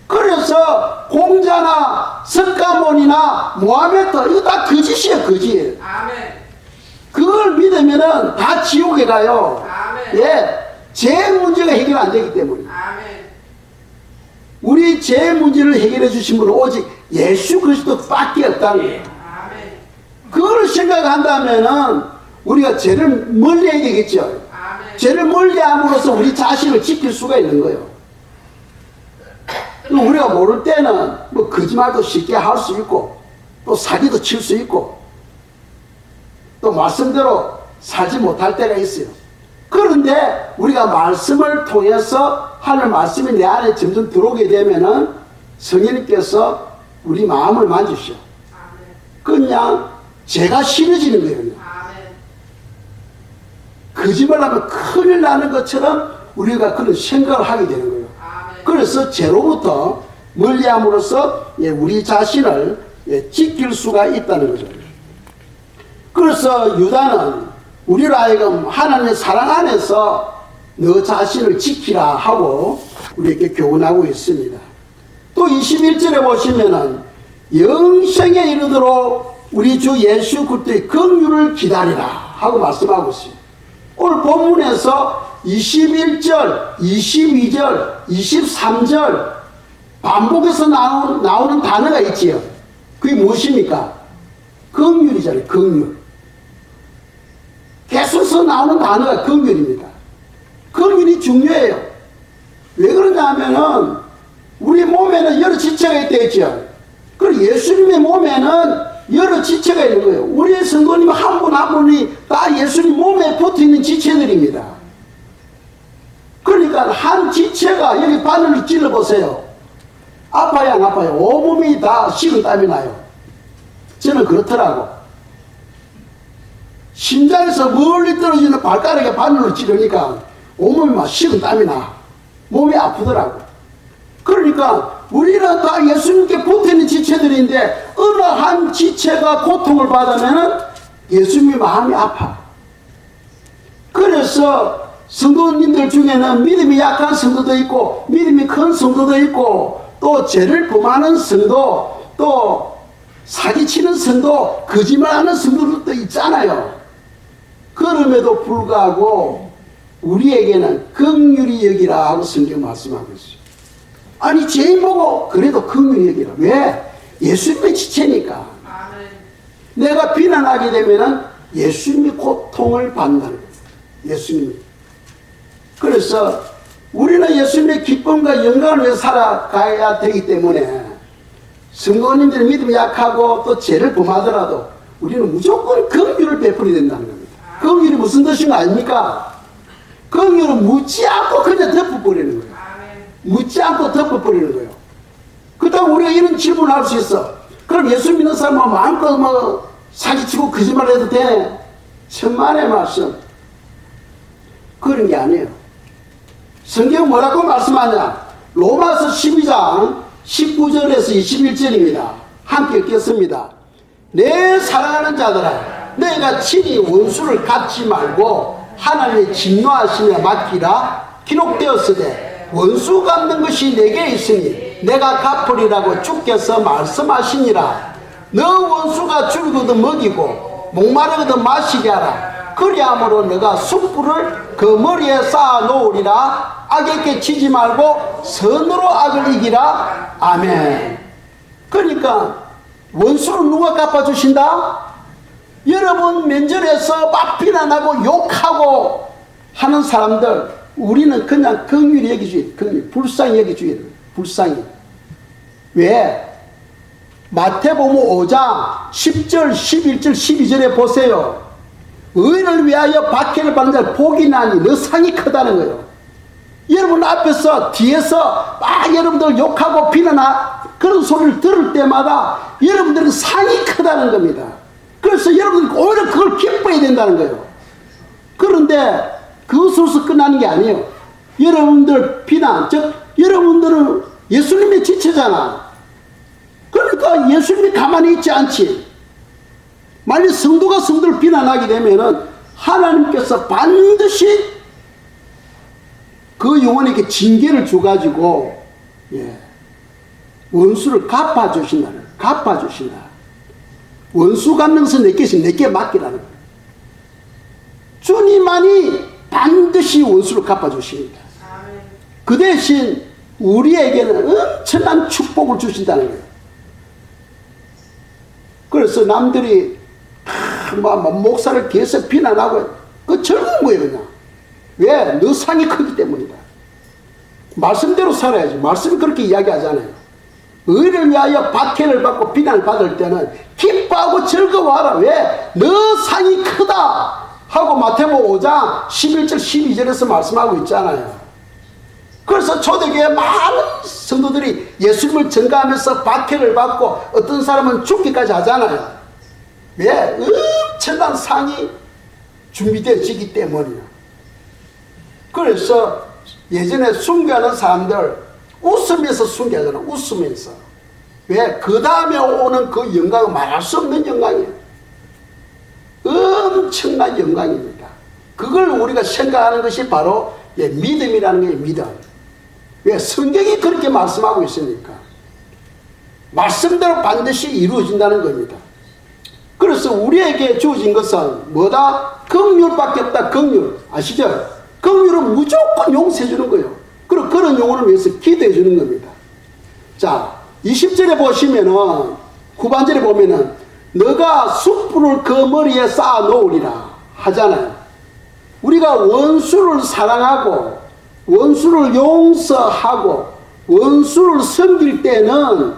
그래서 공자나 석가모니나 모하메드 이거 다 거짓이에요. 거짓. 그걸 믿으면은 다 지옥에 가요. 예, 죄 문제가 해결 안 되기 때문에. 우리 죄 문제를 해결해 주신 분은 오직 예수 그리스도밖에 없다는 거예요. 그걸 생각한다면은 우리가 죄를 멀리해야 되겠죠. 죄를 멀리함으로써 우리 자신을 지킬 수가 있는 거예요. 우리가 모를 때는 뭐 거짓말도 쉽게 할 수 있고 또 사기도 칠 수 있고 또 말씀대로 살지 못할 때가 있어요. 그런데 우리가 말씀을 통해서 하늘 말씀이 내 안에 점점 들어오게 되면은 성령님께서 우리 마음을 만지셔. 그냥 죄가 싫어지는 거예요. 거짓말하면 큰일 나는 것처럼 우리가 그런 생각을 하게 되는 거예요. 그래서 죄로부터 멀리함으로써 우리 자신을 지킬 수가 있다는 거죠. 그래서 유다는 우리로 하여금 하나님의 사랑 안에서 너 자신을 지키라 하고 우리에게 교훈하고 있습니다. 또 21절에 보시면은 영생에 이르도록 우리 주 예수 그리스도의 긍휼을 기다리라 하고 말씀하고 있어요. 오늘 본문에서 21절, 22절, 23절 반복해서 나오는 단어가 있지요. 그게 무엇입니까? 긍휼이잖아요. 긍휼. 계속해서 나오는 단어가 긍휼입니다. 긍휼이 중요해요. 왜 그러냐 하면은 우리 몸에는 여러 지체가 있다 했죠. 그리고 예수님의 몸에는 여러 지체가 있는 거예요. 우리 성도님 한 분 한 분이 다 예수님 몸에 붙어있는 지체들입니다. 그러니까 한 지체가 여기 바늘을 찔러보세요. 아파요 안 아파요? 온몸이 다 식은땀이 나요. 저는 그렇더라고. 심장에서 멀리 떨어지는 발가락에 바늘을 찌르니까 온몸이 막 식은땀이 나. 몸이 아프더라고. 그러니까 우리는 다 예수님께 붙어있는 지체들인데 어느 한 지체가 고통을 받으면 예수님의 마음이 아파. 그래서 성도님들 중에는 믿음이 약한 성도도 있고 믿음이 큰 성도도 있고 또 죄를 범하는 성도 또 사기치는 성도 거짓말하는 성도들도 있잖아요. 그럼에도 불구하고 우리에게는 긍휼히 여기라 하고 성경 말씀하고 있어요. 아니 죄인 보고 그래도 긍휼히 여기라. 왜? 예수님의 지체니까. 내가 비난하게 되면은 예수님이 고통을 받는다는 거예요. 예수님이. 그래서 우리는 예수님의 기쁨과 영광을 위해 살아가야 되기 때문에 성도님들의 믿음이 약하고 또 죄를 범하더라도 우리는 무조건 긍휼을 베풀어야 된다는 겁니다. 긍휼이 무슨 뜻인 거 아닙니까? 긍휼은 묻지 않고 그냥 덮어버리는 거예요. 묻지 않고 덮어버리는 거예요. 그렇다고 우리가 이런 질문을 할 수 있어. 그럼 예수 믿는 사람은 마음껏 뭐 사기치고 거짓말 해도 되네? 천만의 말씀. 그런 게 아니에요. 성경은 뭐라고 말씀하냐? 로마서 12장 19절에서 21절입니다. 함께 읽겠습니다. 내 사랑하는 자들아, 내가 친히 원수를 갚지 말고 하나님의 진노하심에 맡기라. 기록되었으되 원수 갚는 것이 내게 있으니 내가 갚으리라고 주께서 말씀하시니라. 너 원수가 줄거든 먹이고 목마르거든 마시게 하라. 그리함으로 너가 숯불을 그 머리에 쌓아 놓으리라. 악에게 치지 말고 선으로 악을 이기라. 아멘. 그러니까 원수를 누가 갚아주신다? 여러분 면전에서 막 비난하고 욕하고 하는 사람들 우리는 그냥 긍휼히 여기주의, 불쌍히 여기주의, 불쌍히. 왜? 마태복음 5장 10절, 11절, 12절에 보세요. 의인을 위하여 박해를 받는 자를 복이 나니 너 상이 크다는 거예요. 여러분 앞에서 뒤에서 막 여러분들 욕하고 비난하고 그런 소리를 들을 때마다 여러분들은 상이 크다는 겁니다. 그래서 여러분들 오히려 그걸 기뻐해야 된다는 거예요. 그런데 그것으로서 끝나는 게 아니에요. 여러분들 비난, 즉 여러분들은 예수님의 지체잖아. 그러니까 예수님이 가만히 있지 않지. 만약 성도가 성도를 비난하게 되면은 하나님께서 반드시 그 영혼에게 징계를 줘가지고 원수를 갚아주신다. 갚아주신다. 원수 갚는 것은 내게 있으면 내게 맡기라는 거예요. 주님만이 반드시 원수를 갚아주십니다. 그 대신 우리에게는 엄청난 축복을 주신다는 거예요. 그래서 남들이 목사를 계속 비난하고 그 즐거운 거예요. 그냥. 왜? 너 상이 크기 때문이다. 말씀대로 살아야지. 말씀이 그렇게 이야기하잖아요. 의를 위하여 박해를 받고 비난을 받을 때는 기뻐하고 즐거워하라. 왜? 너 상이 크다 하고 마태복음 5장 11절 12절에서 말씀하고 있잖아요. 그래서 초대교회 많은 성도들이 예수님을 전가하면서 박해를 받고 어떤 사람은 죽기까지 하잖아요. 왜? 엄청난 상이 준비되어지기 때문이야. 그래서 예전에 순교하는 사람들 웃으면서 순교하잖아. 웃으면서. 왜? 그 다음에 오는 그 영광은 말할 수 없는 영광이에요. 엄청난 영광입니다. 그걸 우리가 생각하는 것이 바로 믿음이라는 게 믿음. 왜? 성경이 그렇게 말씀하고 있으니까. 말씀대로 반드시 이루어진다는 겁니다. 그래서 우리에게 주어진 것은 뭐다? 긍휼밖에 없다. 긍휼. 아시죠? 긍휼은 무조건 용서해 주는 거예요. 그리고 그런 영혼을 위해서 기도해 주는 겁니다. 자, 20절에 보시면은 후반절에 보면은 너가 숯불을 그 머리에 쌓아 놓으리라 하잖아요. 우리가 원수를 사랑하고 원수를 용서하고 원수를 섬길 때는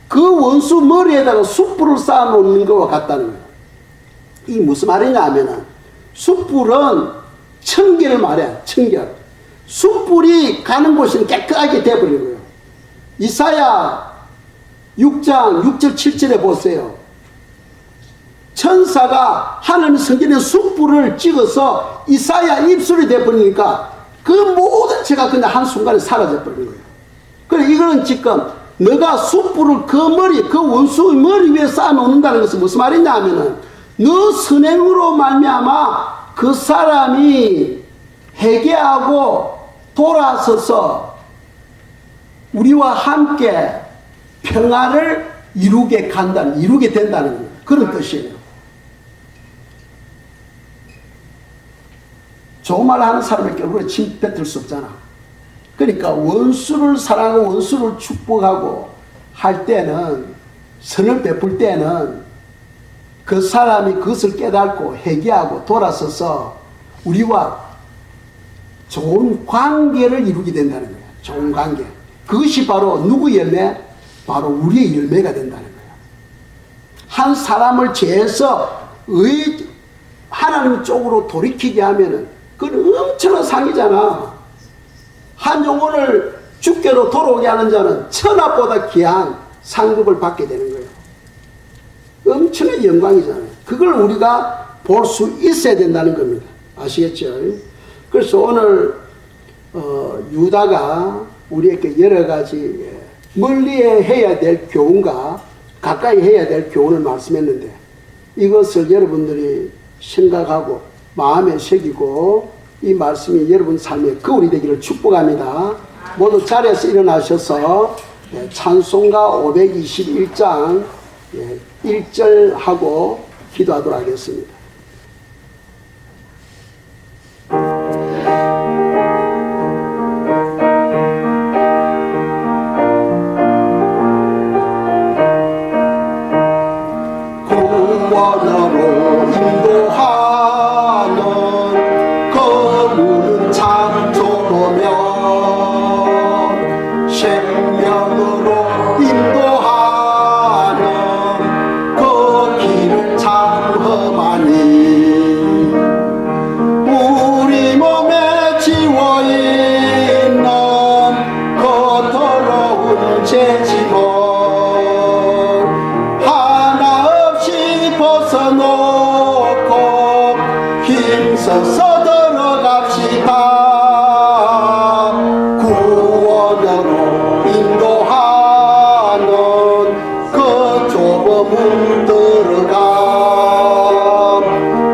그 원수 머리에다가 숯불을 쌓아 놓는 것과 같다는 거예요. 이게 무슨 말이냐 하면은 숯불은 청결을 말해. 청결. 숯불이 가는 곳은 깨끗하게 되어버리는 거예요. 이사야 6장 6절 7절에 보세요. 천사가 하나님 성전에 숯불을 찍어서 이사야 입술이 되어버리니까 그 모든 죄가 그냥 한순간에 사라져버리는 거예요. 그래 이거는 지금 너가 숯불을 그 머리, 그 원수의 머리 위에 쌓아놓는다는 것은 무슨 말이냐 하면은 너 선행으로 말미암아 그 사람이 회개하고 돌아서서 우리와 함께 평화를 이루게 된다는 거예요. 그런 뜻이에요. 좋은 말 하는 사람에게 얼굴에 침 뱉을 수 없잖아. 그러니까 원수를 사랑하고 원수를 축복하고 할 때는, 선을 베풀 때는 그 사람이 그것을 깨닫고 회개하고 돌아서서 우리와 좋은 관계를 이루게 된다는 거예요. 좋은 관계. 그것이 바로 누구 열매? 바로 우리의 열매가 된다는 거예요. 한 사람을 죄에서 하나님 쪽으로 돌이키게 하면은 그건 엄청난 상이잖아. 한 영혼을 주께로 돌아오게 하는 자는 천하보다 귀한 상급을 받게 되는 거예요. 엄청난 영광이잖아요. 그걸 우리가 볼 수 있어야 된다는 겁니다. 아시겠죠? 그래서 오늘 유다가 우리에게 여러 가지 멀리 해야 될 교훈과 가까이 해야 될 교훈을 말씀했는데, 이것을 여러분들이 생각하고 마음에 새기고 이 말씀이 여러분 삶에 거울이 되기를 축복합니다. 모두 자리에서 일어나셔서 찬송가 521장 1절하고 기도하도록 하겠습니다. 구원으로 인도하는 그 문은 참 좁으며 생명으로 인도하는 그 길은 참 험하니 우리 몸에 지워있는 그 더러운 죄짐을 벗어놓고 힘써서 들어갑시다. 구원으로 인도하는 그 좁은 문 들어가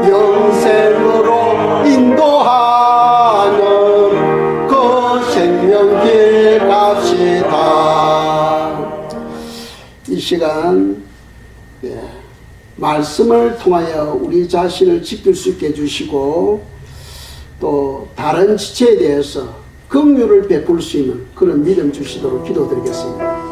영생으로 인도하는 그 생명길 갑시다. 이 시간 말씀을 통하여 우리 자신을 지킬 수 있게 해주시고 또 다른 지체에 대해서 긍휼을 베풀 수 있는 그런 믿음 주시도록 기도드리겠습니다.